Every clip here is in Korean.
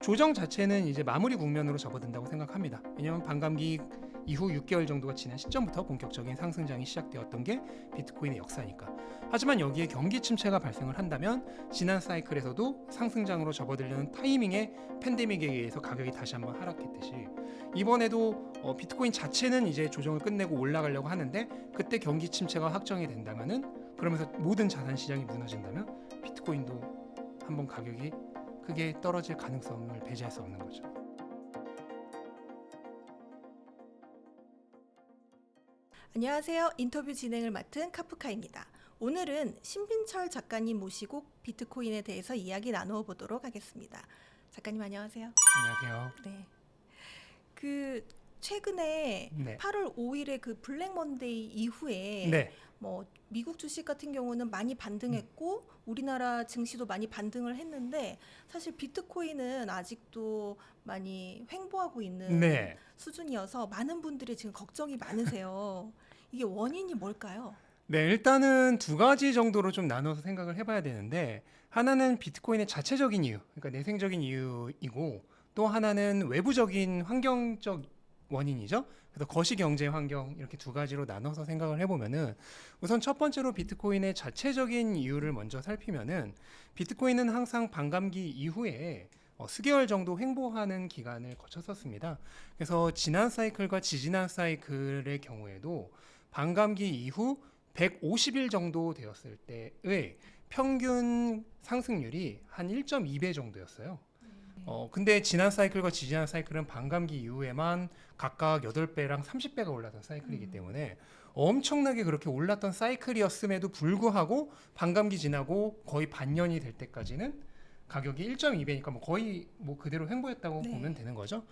조정 자체는 이제 마무리 국면으로 접어든다고 생각합니다. 왜냐하면 반감기 이후 6개월 정도가 지난 시점부터 본격적인 상승장이 시작되었던 게 비트코인의 역사니까. 하지만 여기에 경기 침체가 발생을 한다면 지난 사이클에서도 상승장으로 접어들려는 타이밍에 팬데믹에 의해서 가격이 다시 한번 하락했듯이 이번에도 비트코인 자체는 이제 조정을 끝내고 올라가려고 하는데 그때 경기 침체가 확정이 된다면은 그러면서 모든 자산 시장이 무너진다면 비트코인도 한번 가격이 크게 떨어질 가능성을 배제할 수 없는 거죠. 안녕하세요. 인터뷰 진행을 맡은 카프카입니다. 오늘은 신빈철 작가님 모시고 비트코인에 대해서 이야기 나누어 보도록 하겠습니다. 작가님 안녕하세요. 안녕하세요. 네. 최근에 네. 8월 5일에 그 블랙 먼데이 이후에 네. 뭐 미국 주식 같은 경우는 많이 반등했고 우리나라 증시도 많이 반등을 했는데 사실 비트코인은 아직도 많이 횡보하고 있는 네. 수준이어서 많은 분들이 지금 걱정이 많으세요. 이게 원인이 뭘까요? 네, 일단은 두 가지 정도로 좀 나눠서 생각을 해봐야 되는데 하나는 비트코인의 자체적인 이유, 그러니까 내생적인 이유이고 또 하나는 외부적인 환경적 원인이죠. 그래서 거시경제 환경 이렇게 두 가지로 나눠서 생각을 해보면은 우선 첫 번째로 비트코인의 자체적인 이유를 먼저 살피면은 비트코인은 항상 반감기 이후에 수개월 정도 횡보하는 기간을 거쳤었습니다. 그래서 지난 사이클과 지지난 사이클의 경우에도 반감기 이후 150일 정도 되었을 때의 평균 상승률이 한 1.2배 정도였어요. 근데 지난 사이클과 지지난 사이클은 반감기 이후에만 각각 8배랑 30배가 올랐던 사이클이기 때문에 엄청나게 그렇게 올랐던 사이클이었음에도 불구하고 반감기 지나고 거의 반년이 될 때까지는 가격이 1.2배니까 거의 그대로 횡보했다고 네. 보면 되는 거죠.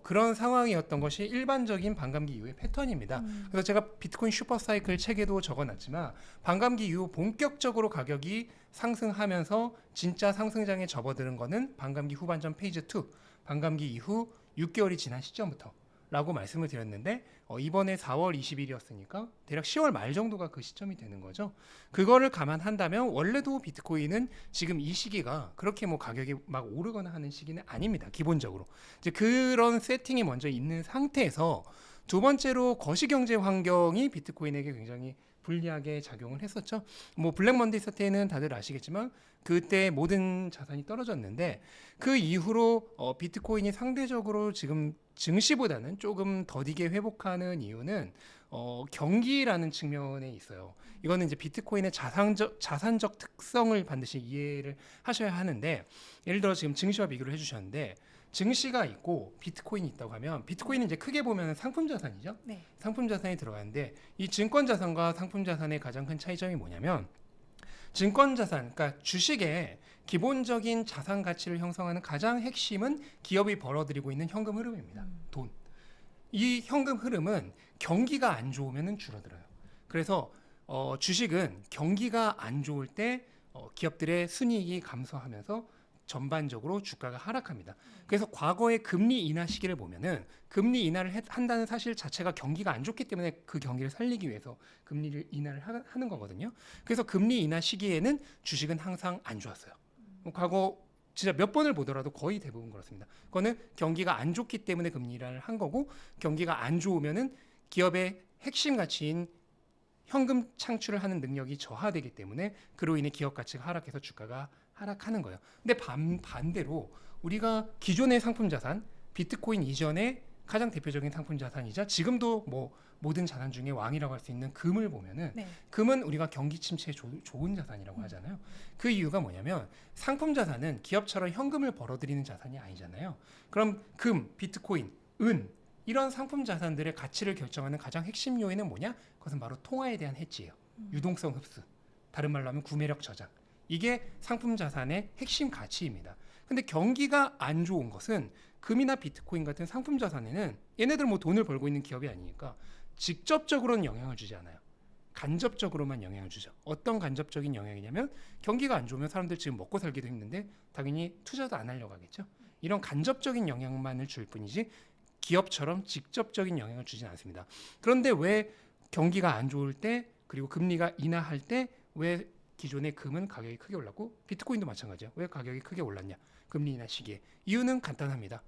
그런 상황이었던 것이 일반적인 반감기 이후의 패턴입니다. 그래서 제가 비트코인 슈퍼사이클 책에도 적어놨지만 반감기 이후 본격적으로 가격이 상승하면서 진짜 상승장에 접어드는 거는 반감기 후반전 페이즈 2, 반감기 이후 6개월이 지난 시점부터 라고 말씀을 드렸는데 이번에 4월 20일이었으니까 대략 10월 말 정도가 그 시점이 되는 거죠. 그거를 감안한다면 원래도 비트코인은 지금 이 시기가 그렇게 가격이 막 오르거나 하는 시기는 아닙니다. 기본적으로 이제 그런 세팅이 먼저 있는 상태에서 두 번째로 거시경제 환경이 비트코인에게 굉장히 불리하게 작용을 했었죠. 블랙 먼데이 사태는 다들 아시겠지만 그때 모든 자산이 떨어졌는데 그 이후로 비트코인이 상대적으로 지금 증시보다는 조금 더디게 회복하는 이유는 경기라는 측면에 있어요. 이거는 이제 비트코인의 자산적 특성을 반드시 이해를 하셔야 하는데 예를 들어 지금 증시와 비교를 해주셨는데 증시가 있고 비트코인이 있다고 하면 비트코인은 이제 크게 보면 상품 자산이죠. 네. 상품 자산이 들어가는데 이 증권 자산과 상품 자산의 가장 큰 차이점이 뭐냐면 증권 자산, 그러니까 주식의 기본적인 자산 가치를 형성하는 가장 핵심은 기업이 벌어들이고 있는 현금 흐름입니다. 돈. 이 현금 흐름은 경기가 안 좋으면 줄어들어요. 그래서 주식은 경기가 안 좋을 때 기업들의 순이익이 감소하면서 전반적으로 주가가 하락합니다. 그래서 과거의 금리 인하 시기를 보면은 금리 인하를 한다는 사실 자체가 경기가 안 좋기 때문에 그 경기를 살리기 위해서 금리를 인하를 하는 거거든요. 그래서 금리 인하 시기에는 주식은 항상 안 좋았어요. 과거 진짜 몇 번을 보더라도 거의 대부분 그렇습니다. 그거는 경기가 안 좋기 때문에 금리 인하를 한 거고 경기가 안 좋으면은 기업의 핵심 가치인 현금 창출을 하는 능력이 저하되기 때문에 그로 인해 기업 가치가 하락해서 주가가 하락하는 거예요. 근데 반대로 우리가 기존의 상품 자산, 비트코인 이전에 가장 대표적인 상품 자산이자 지금도 모든 자산 중에 왕이라고 할 수 있는 금을 보면은 네. 금은 우리가 경기 침체에 좋은 자산이라고 하잖아요. 그 이유가 뭐냐면 상품 자산은 기업처럼 현금을 벌어들이는 자산이 아니잖아요. 그럼 금, 비트코인, 은 이런 상품 자산들의 가치를 결정하는 가장 핵심 요인은 뭐냐? 그것은 바로 통화에 대한 해지예요. 유동성 흡수. 다른 말로 하면 구매력 저장. 이게 상품 자산의 핵심 가치입니다. 근데 경기가 안 좋은 것은 금이나 비트코인 같은 상품 자산에는 얘네들 돈을 벌고 있는 기업이 아니니까 직접적으로는 영향을 주지 않아요. 간접적으로만 영향을 주죠. 어떤 간접적인 영향이냐면 경기가 안 좋으면 사람들 지금 먹고 살기도 힘든데 당연히 투자도 안 하려고 하겠죠. 이런 간접적인 영향만을 줄 뿐이지 기업처럼 직접적인 영향을 주진 않습니다. 그런데 왜 경기가 안 좋을 때 그리고 금리가 인하할 때 왜 기존의 금은 가격이 크게 올랐고 비트코인도 마찬가지예요. 왜 가격이 크게 올랐냐? 금리 인하 시기에. 이유는 간단합니다.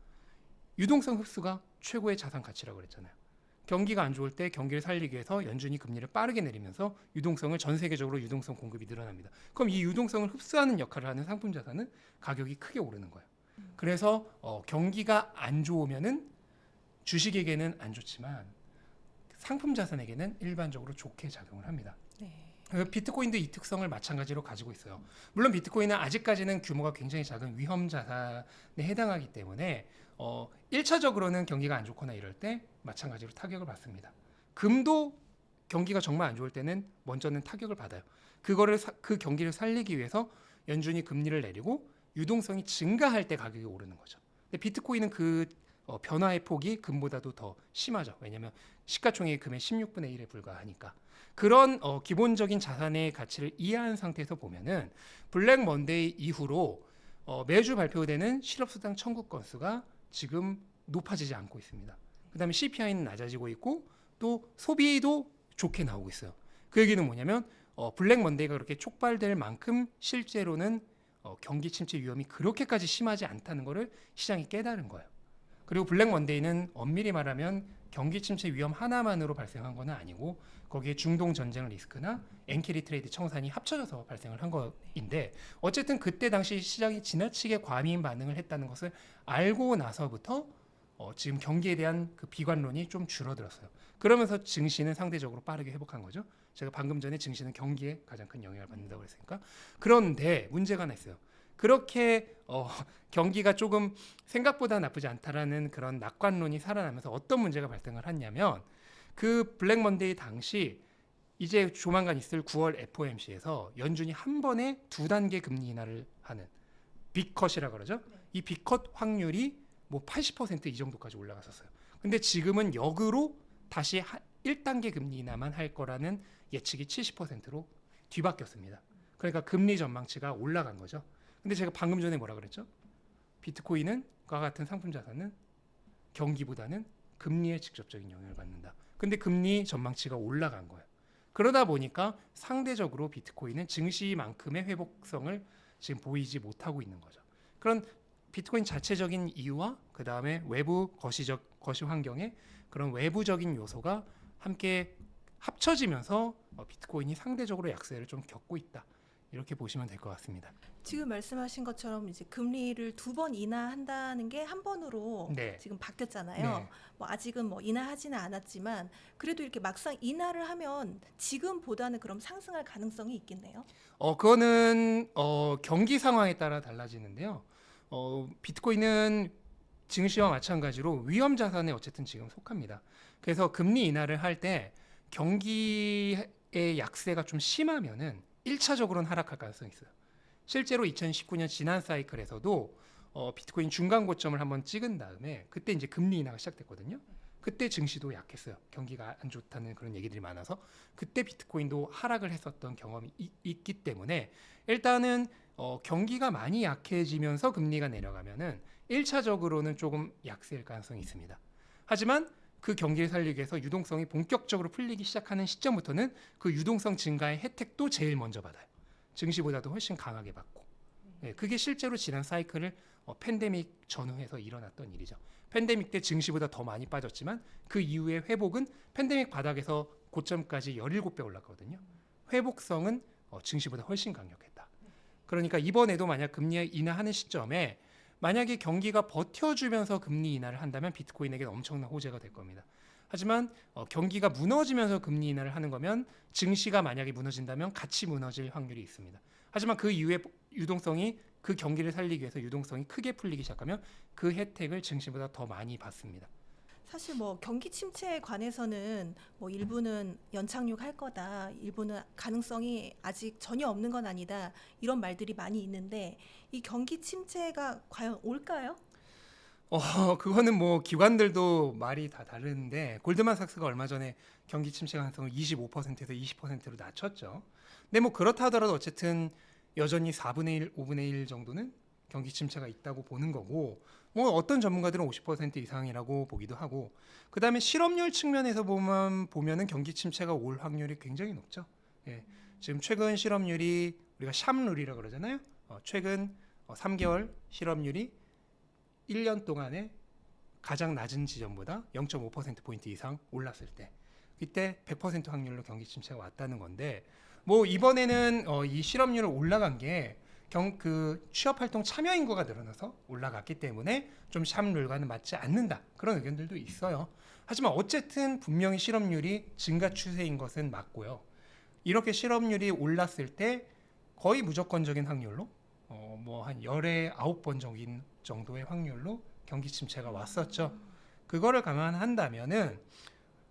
유동성 흡수가 최고의 자산 가치라고 그랬잖아요. 경기가 안 좋을 때 경기를 살리기 위해서 연준이 금리를 빠르게 내리면서 유동성을 전 세계적으로 유동성 공급이 늘어납니다. 그럼 이 유동성을 흡수하는 역할을 하는 상품 자산은 가격이 크게 오르는 거예요. 그래서 경기가 안 좋으면은 주식에게는 안 좋지만 상품 자산에게는 일반적으로 좋게 작용을 합니다. 네. 비트코인도 이 특성을 마찬가지로 가지고 있어요. 물론 비트코인은 아직까지는 규모가 굉장히 작은 위험 자산에 해당하기 때문에 1차적으로는 경기가 안 좋거나 이럴 때 마찬가지로 타격을 받습니다. 금도 경기가 정말 안 좋을 때는 먼저는 타격을 받아요. 그 경기를 살리기 위해서 연준이 금리를 내리고 유동성이 증가할 때 가격이 오르는 거죠. 근데 비트코인은 그 변화의 폭이 금보다도 더 심하죠. 왜냐하면 시가총액이 금의 16분의 1에 불과하니까. 그런 기본적인 자산의 가치를 이해한 상태에서 보면은 블랙 먼데이 이후로 매주 발표되는 실업수당 청구 건수가 지금 높아지지 않고 있습니다. 그다음에 CPI는 낮아지고 있고 또 소비도 좋게 나오고 있어요. 그 얘기는 뭐냐면 블랙 먼데이가 그렇게 촉발될 만큼 실제로는 경기 침체 위험이 그렇게까지 심하지 않다는 것을 시장이 깨달은 거예요. 그리고 블랙 먼데이는 엄밀히 말하면 경기 침체 위험 하나만으로 발생한 건 아니고 거기에 중동 전쟁 리스크나 엔캐리 트레이드 청산이 합쳐져서 발생을 한 거인데 어쨌든 그때 당시 시장이 지나치게 과민 반응을 했다는 것을 알고 나서부터 지금 경기에 대한 그 비관론이 좀 줄어들었어요. 그러면서 증시는 상대적으로 빠르게 회복한 거죠. 제가 방금 전에 증시는 경기에 가장 큰 영향을 받는다고 했으니까. 그런데 문제가 하나 있어요. 그렇게 경기가 조금 생각보다 나쁘지 않다라는 그런 낙관론이 살아나면서 어떤 문제가 발생을 했냐면 그 블랙 먼데이 당시 이제 조만간 있을 9월 FOMC에서 연준이 한 번에 2단계 금리 인하를 하는 빅컷이라고 그러죠. 이 빅컷 확률이 뭐 80% 이 정도까지 올라갔었어요. 근데 지금은 역으로 다시 1단계 금리 인하만 할 거라는 예측이 70%로 뒤바뀌었습니다. 그러니까 금리 전망치가 올라간 거죠. 근데 제가 방금 전에 뭐라 그랬죠? 비트코인은 과 같은 상품 자산은 경기보다는 금리에 직접적인 영향을 받는다. 근데 금리 전망치가 올라간 거예요. 그러다 보니까 상대적으로 비트코인은 증시만큼의 회복성을 지금 보이지 못하고 있는 거죠. 그런 비트코인 자체적인 이유와 그 다음에 외부 거시 환경의 그런 외부적인 요소가 함께 합쳐지면서 비트코인이 상대적으로 약세를 좀 겪고 있다. 이렇게 보시면 될 것 같습니다. 지금 말씀하신 것처럼 이제 금리를 2번 인하한다는 게 한 번으로 네. 지금 바뀌었잖아요. 네. 뭐 아직은 뭐 인하하지는 않았지만 그래도 이렇게 막상 인하를 하면 지금보다는 그럼 상승할 가능성이 있겠네요. 그거는 경기 상황에 따라 달라지는데요. 비트코인은 증시와 마찬가지로 위험 자산에 어쨌든 지금 속합니다. 그래서 금리 인하를 할 때 경기의 약세가 좀 심하면은 1차적으로는 하락할 가능성이 있어요. 실제로 2019년 지난 사이클에서도 비트코인 중간 고점을 한번 찍은 다음에 그때 이제 금리 인하가 시작됐거든요. 그때 증시도 약했어요. 경기가 안 좋다는 그런 얘기들이 많아서 그때 비트코인도 하락을 했었던 경험이 있기 때문에 일단은 경기가 많이 약해지면서 금리가 내려가면은 1차적으로는 조금 약세일 가능성이 있습니다. 하지만 그 경기를 살리기 위해서 유동성이 본격적으로 풀리기 시작하는 시점부터는 그 유동성 증가의 혜택도 제일 먼저 받아요. 증시보다도 훨씬 강하게 받고. 네, 그게 실제로 지난 사이클을 팬데믹 전후해서 일어났던 일이죠. 팬데믹 때 증시보다 더 많이 빠졌지만 그 이후의 회복은 팬데믹 바닥에서 고점까지 17배 올랐거든요. 회복성은 증시보다 훨씬 강력했다. 그러니까 이번에도 만약 금리 인하하는 시점에 만약에 경기가 버텨주면서 금리 인하를 한다면 비트코인에게 엄청난 호재가 될 겁니다. 하지만 경기가 무너지면서 금리 인하를 하는 거면 증시가 만약에 무너진다면 같이 무너질 확률이 있습니다. 하지만 그 이후에 유동성이 그 경기를 살리기 위해서 유동성이 크게 풀리기 시작하면 그 혜택을 증시보다 더 많이 받습니다. 사실 뭐 경기 침체에 관해서는 뭐 일부는 연착륙할 거다, 일부는 가능성이 아직 전혀 없는 건 아니다 이런 말들이 많이 있는데 이 경기 침체가 과연 올까요? 그거는 뭐 기관들도 말이 다 다른데 골드만삭스가 얼마 전에 경기 침체 가능성을 25%에서 20%로 낮췄죠. 근데 뭐 그렇다 하더라도 어쨌든 여전히 4분의 1, 5분의 1 정도는 경기 침체가 있다고 보는 거고 뭐 어떤 전문가들은 50% 이상이라고 보기도 하고 그다음에 실업률 측면에서 보면은 경기 침체가 올 확률이 굉장히 높죠. 예. 지금 최근 실업률이 우리가 샵룰이라고 그러잖아요. 최근 3개월 실업률이 1년 동안에 가장 낮은 지점보다 0.5%포인트 이상 올랐을 때 이때 100% 확률로 경기 침체가 왔다는 건데 뭐 이번에는 이 실업률을 올라간 게 그 취업활동 참여 인구가 늘어나서 올라갔기 때문에 좀 샵룰과는 맞지 않는다 그런 의견들도 있어요. 하지만 어쨌든 분명히 실업률이 증가 추세인 것은 맞고요. 이렇게 실업률이 올랐을 때 거의 무조건적인 확률로 뭐 한 10에 9번 정도의 확률로 경기 침체가 왔었죠. 그거를 감안한다면은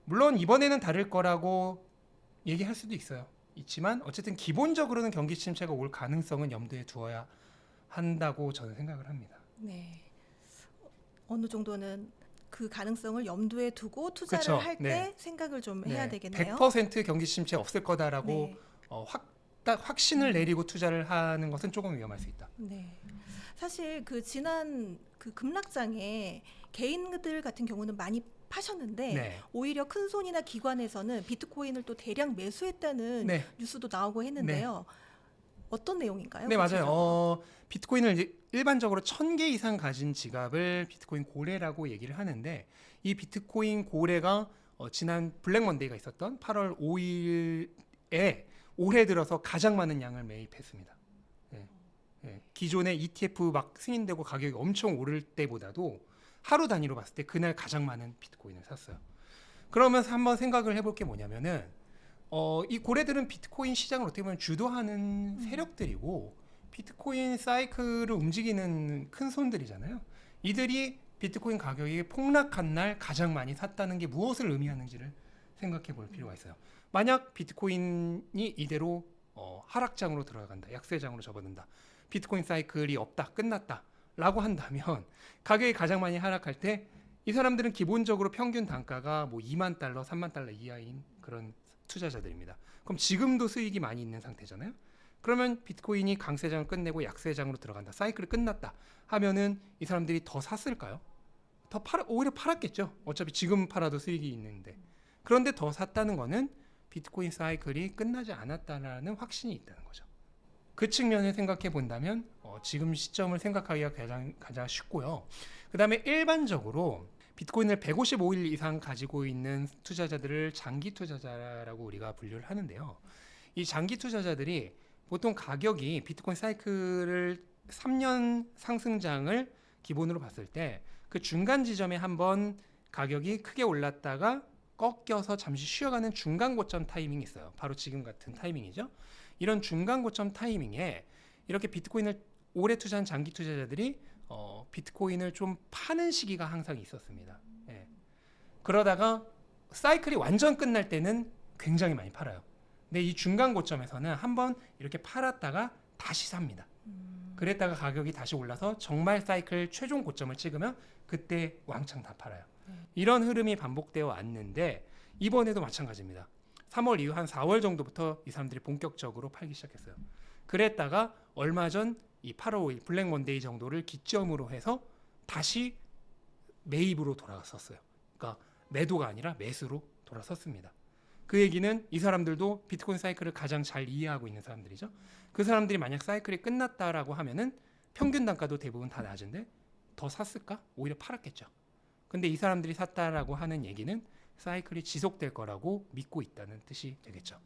물론 이번에는 다를 거라고 얘기할 수도 있지만 어쨌든 기본적으로는 경기 침체가 올 가능성은 염두에 두어야 한다고 저는 생각을 합니다. 네. 어느 정도는 그 가능성을 염두에 두고 투자를 그쵸? 할 때 생각을 좀 해야 되겠네요. 100% 경기 침체 없을 거다라고 네. 확신을 내리고 투자를 하는 것은 조금 위험할 수 있다. 네. 사실 그 지난 그 급락장에 개인들 같은 경우는 많이 파셨는데 네. 오히려 큰 손이나 기관에서는 비트코인을 또 대량 매수했다는 네. 뉴스도 나오고 했는데요. 어떤 내용인가요? 네, 구체적으로? 맞아요. 비트코인을 이제 일반적으로 1000개 이상 가진 지갑을 비트코인 고래라고 얘기를 하는데 이 비트코인 고래가 지난 블랙 먼데이가 있었던 8월 5일에 올해 들어서 가장 많은 양을 매입했습니다. 기존의 ETF 막 승인되고 가격이 엄청 오를 때보다도 하루 단위로 봤을 때 그날 가장 많은 비트코인을 샀어요. 그러면서 한번 생각을 해볼 게 뭐냐면은 이 고래들은 비트코인 시장을 어떻게 보면 주도하는 세력들이고 비트코인 사이클을 움직이는 큰 손들이잖아요. 이들이 비트코인 가격이 폭락한 날 가장 많이 샀다는 게 무엇을 의미하는지를 생각해 볼 필요가 있어요. 만약 비트코인이 이대로 하락장으로 들어간다, 약세장으로 접어든다, 비트코인 사이클이 없다, 끝났다 라고 한다면 가격이 가장 많이 하락할 때 이 사람들은 기본적으로 평균 단가가 뭐 2만 달러, 3만 달러 이하인 그런 투자자들입니다. 그럼 지금도 수익이 많이 있는 상태잖아요. 그러면 비트코인이 강세장을 끝내고 약세장으로 들어간다, 사이클이 끝났다 하면은 이 사람들이 더 샀을까요? 오히려 팔았겠죠. 어차피 지금 팔아도 수익이 있는데. 그런데 더 샀다는 거는 비트코인 사이클이 끝나지 않았다는 확신이 있다는 거죠. 그 측면을 생각해 본다면 지금 시점을 생각하기가 가장 쉽고요. 그 다음에 일반적으로 비트코인을 155일 이상 가지고 있는 투자자들을 장기 투자자라고 우리가 분류를 하는데요. 이 장기 투자자들이 보통 가격이 비트코인 사이클을 3년 상승장을 기본으로 봤을 때 그 중간 지점에 한번 가격이 크게 올랐다가 꺾여서 잠시 쉬어가는 중간 고점 타이밍이 있어요. 바로 지금 같은 타이밍이죠. 이런 중간 고점 타이밍에 이렇게 비트코인을 오래 투자한 장기 투자자들이 비트코인을 좀 파는 시기가 항상 있었습니다. 예. 그러다가 사이클이 완전 끝날 때는 굉장히 많이 팔아요. 근데 이 중간 고점에서는 한번 이렇게 팔았다가 다시 삽니다. 그랬다가 가격이 다시 올라서 정말 사이클 최종 고점을 찍으면 그때 왕창 다 팔아요. 이런 흐름이 반복되어 왔는데 이번에도 마찬가지입니다. 3월 이후 한 4월 정도부터 이 사람들이 본격적으로 팔기 시작했어요. 그랬다가 얼마 전 이 8월 5일 블랙 먼데이 정도를 기점으로 해서 다시 매입으로 돌아갔었어요. 그러니까 매도가 아니라 매수로 돌아섰습니다. 그 얘기는 이 사람들도 비트코인 사이클을 가장 잘 이해하고 있는 사람들이죠. 그 사람들이 만약 사이클이 끝났다라고 하면은 평균 단가도 대부분 다 낮은데 더 샀을까? 오히려 팔았겠죠. 근데 이 사람들이 샀다라고 하는 얘기는 사이클이 지속될 거라고 믿고 있다는 뜻이 되겠죠.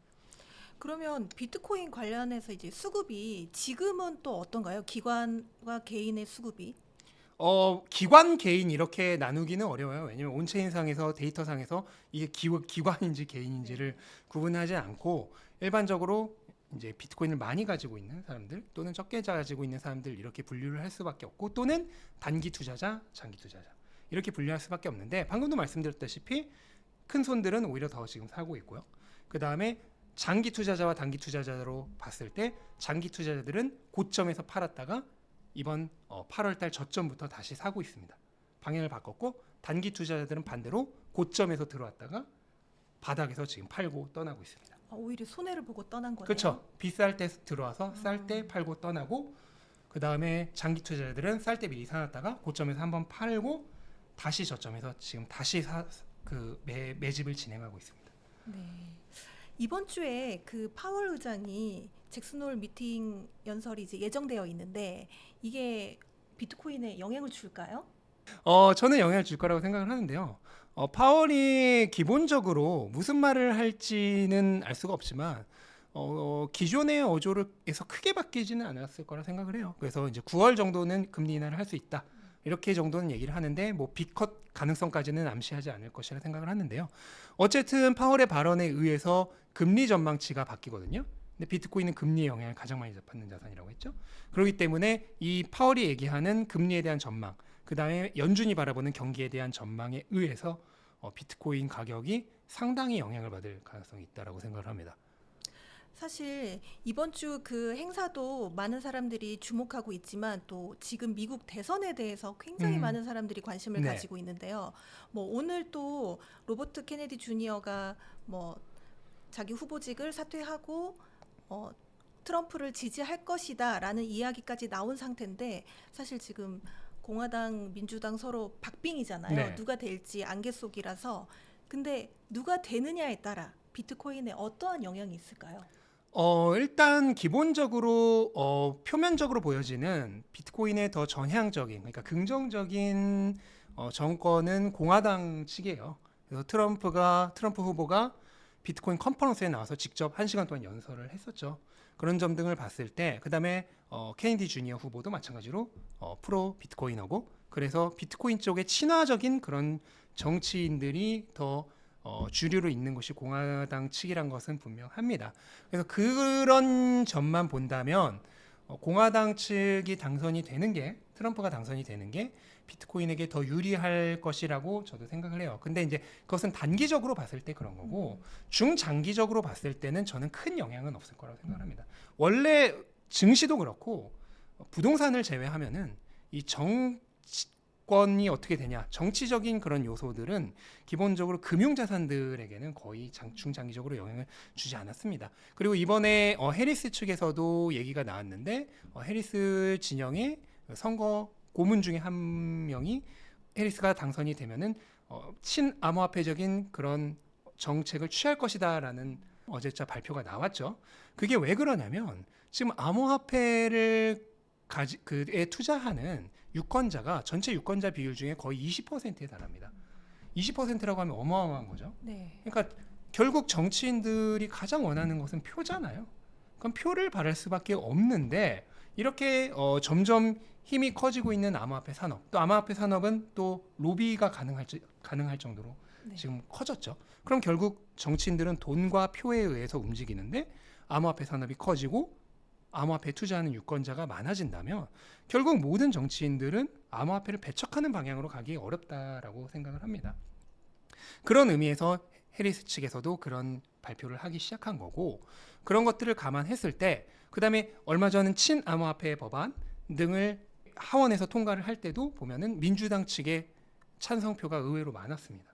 그러면 비트코인 관련해서 이제 수급이 지금은 또 어떤가요? 기관과 개인의 수급이? 기관 개인 이렇게 나누기는 어려워요. 왜냐면 온체인상에서 데이터상에서 이게 기관인지 개인인지를 구분하지 않고 일반적으로 이제 비트코인을 많이 가지고 있는 사람들 또는 적게 가지고 있는 사람들 이렇게 분류를 할 수밖에 없고 또는 단기 투자자, 장기 투자자 이렇게 분류할 수밖에 없는데 방금도 말씀드렸다시피 큰 손들은 오히려 더 지금 사고 있고요. 그 다음에 장기 투자자와 단기 투자자로 봤을 때 장기 투자자들은 고점에서 팔았다가 이번 8월달 저점부터 다시 사고 있습니다. 방향을 바꿨고 단기 투자자들은 반대로 고점에서 들어왔다가 바닥에서 지금 팔고 떠나고 있습니다. 오히려 손해를 보고 떠난 거네요. 그렇죠. 비쌀 때 들어와서 쌀 때 팔고 떠나고 그 다음에 장기 투자자들은 쌀 때 미리 사놨다가 고점에서 한번 팔고 다시 저점에서 지금 다시 매집을 진행하고 있습니다. 네. 이번 주에 그 파월 의장이 잭슨홀 미팅 연설이 이제 예정되어 있는데 이게 비트코인에 영향을 줄까요? 저는 영향을 줄 거라고 생각을 하는데요. 파월이 기본적으로 무슨 말을 할지는 알 수가 없지만 기존의 어조에서 크게 바뀌지는 않았을 거라 생각을 해요. 그래서 이제 9월 정도는 금리 인하를 할 수 있다. 이렇게 정도는 얘기를 하는데 뭐 B컷 가능성까지는 암시하지 않을 것이라 생각을 하는데요. 어쨌든 파월의 발언에 의해서 금리 전망치가 바뀌거든요. 근데 비트코인은 금리의 영향을 가장 많이 받는 자산이라고 했죠. 그렇기 때문에 이 파월이 얘기하는 금리에 대한 전망, 그 다음에 연준이 바라보는 경기에 대한 전망에 의해서 비트코인 가격이 상당히 영향을 받을 가능성이 있다라고 생각을 합니다. 사실 이번 주 그 행사도 많은 사람들이 주목하고 있지만 또 지금 미국 대선에 대해서 굉장히 많은 사람들이 관심을 네. 가지고 있는데요. 뭐 오늘 또 로버트 케네디 주니어가 뭐 자기 후보직을 사퇴하고 트럼프를 지지할 것이다라는 이야기까지 나온 상태인데 사실 지금 공화당, 민주당 서로 박빙이잖아요. 네. 누가 될지 안개 속이라서. 근데 누가 되느냐에 따라 비트코인에 어떠한 영향이 있을까요? 일단 기본적으로 표면적으로 보여지는 비트코인의 더 전향적인, 그러니까 긍정적인 정권은 공화당 측이에요. 그래서 트럼프 후보가 비트코인 컨퍼런스에 나와서 직접 1시간 동안 연설을 했었죠. 그런 점 등을 봤을 때, 그다음에 케네디 주니어 후보도 마찬가지로 프로 비트코이너고, 그래서 비트코인 쪽에 친화적인 그런 정치인들이 더 주류로 있는 것이 공화당 측이란 것은 분명합니다. 그래서 그런 점만 본다면 공화당 측이 당선이 되는 게, 트럼프가 당선이 되는 게 비트코인에게 더 유리할 것이라고 저도 생각을 해요. 근데 이제 그것은 단기적으로 봤을 때 그런 거고, 중장기적으로 봤을 때는 저는 큰 영향은 없을 거라고 생각합니다. 원래 증시도 그렇고 부동산을 제외하면은 이 정치권이 어떻게 되냐, 정치적인 그런 요소들은 기본적으로 금융자산들에게는 거의 중장기적으로 영향을 주지 않았습니다. 그리고 이번에 해리스 측에서도 얘기가 나왔는데 해리스 진영의 선거 고문 중에 한 명이 해리스가 당선이 되면은 친암호화폐적인 그런 정책을 취할 것이다라는 어제자 발표가 나왔죠. 그게 왜 그러냐면 지금 암호화폐를 그에 투자하는 유권자가 전체 유권자 비율 중에 거의 20%에 달합니다. 20%라고 하면 어마어마한 거죠. 네. 그러니까 결국 정치인들이 가장 원하는 것은 표잖아요. 그럼 표를 바랄 수밖에 없는데 이렇게 점점 힘이 커지고 있는 암호화폐 산업, 또 암호화폐 산업은 또 로비가 가능할 정도로 네. 지금 커졌죠. 그럼 결국 정치인들은 돈과 표에 의해서 움직이는데 암호화폐 산업이 커지고 암호화폐에 투자하는 유권자가 많아진다면 결국 모든 정치인들은 암호화폐를 배척하는 방향으로 가기 어렵다라고 생각을 합니다. 그런 의미에서 해리스 측에서도 그런 발표를 하기 시작한 거고, 그런 것들을 감안했을 때 그다음에 얼마 전은 친암호화폐 법안 등을 하원에서 통과를 할 때도 보면은 민주당 측의 찬성표가 의외로 많았습니다.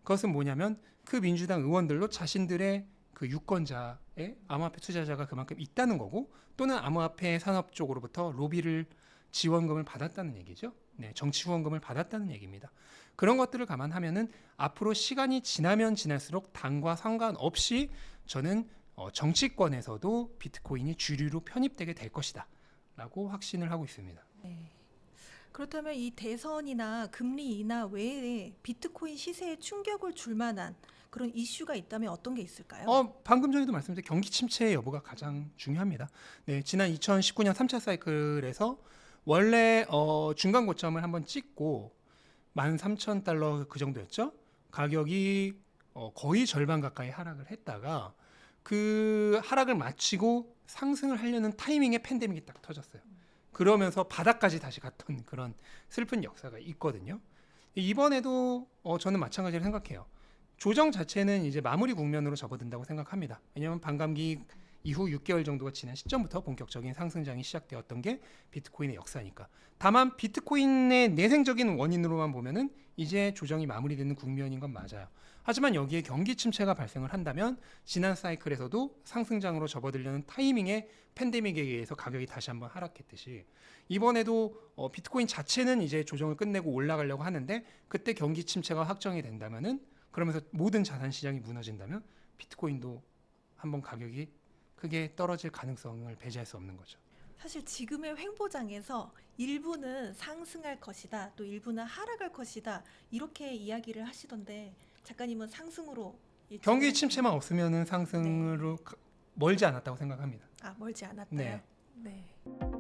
그것은 뭐냐면 그 민주당 의원들로 자신들의 그 유권자의 암호화폐 투자자가 그만큼 있다는 거고, 또는 암호화폐 산업 쪽으로부터 로비를 지원금을 받았다는 얘기죠. 네, 정치 후원금을 받았다는 얘기입니다. 그런 것들을 감안하면은 앞으로 시간이 지나면 지날수록 당과 상관없이 저는 정치권에서도 비트코인이 주류로 편입되게 될 것이다 라고 확신을 하고 있습니다. 네. 그렇다면 이 대선이나 금리 인하 외에 비트코인 시세에 충격을 줄 만한 그런 이슈가 있다면 어떤 게 있을까요? 방금 전에도 말씀드린 경기 침체 여부가 가장 중요합니다. 네, 지난 2019년 3차 사이클에서 원래 중간 고점을 한번 찍고 13,000달러 그 정도였죠. 가격이 거의 절반 가까이 하락을 했다가 그 하락을 마치고 상승을 하려는 타이밍에 팬데믹이 딱 터졌어요. 그러면서 바닥까지 다시 갔던 그런 슬픈 역사가 있거든요. 이번에도 저는 마찬가지로 생각해요. 조정 자체는 이제 마무리 국면으로 접어든다고 생각합니다. 왜냐하면 반감기 이후 6개월 정도가 지난 시점부터 본격적인 상승장이 시작되었던 게 비트코인의 역사니까. 다만 비트코인의 내생적인 원인으로만 보면은 이제 조정이 마무리되는 국면인 건 맞아요. 하지만 여기에 경기 침체가 발생을 한다면 지난 사이클에서도 상승장으로 접어들려는 타이밍에 팬데믹에 의해서 가격이 다시 한번 하락했듯이 이번에도 비트코인 자체는 이제 조정을 끝내고 올라가려고 하는데 그때 경기 침체가 확정이 된다면은, 그러면서 모든 자산 시장이 무너진다면 비트코인도 한번 가격이 크게 떨어질 가능성을 배제할 수 없는 거죠. 사실 지금의 횡보장에서 일부는 상승할 것이다, 또 일부는 하락할 것이다 이렇게 이야기를 하시던데 작가님은 상승으로 경기 침체만 없으면은 상승으로 멀지 않았다고 생각합니다. 멀지 않았다요. 네. 네.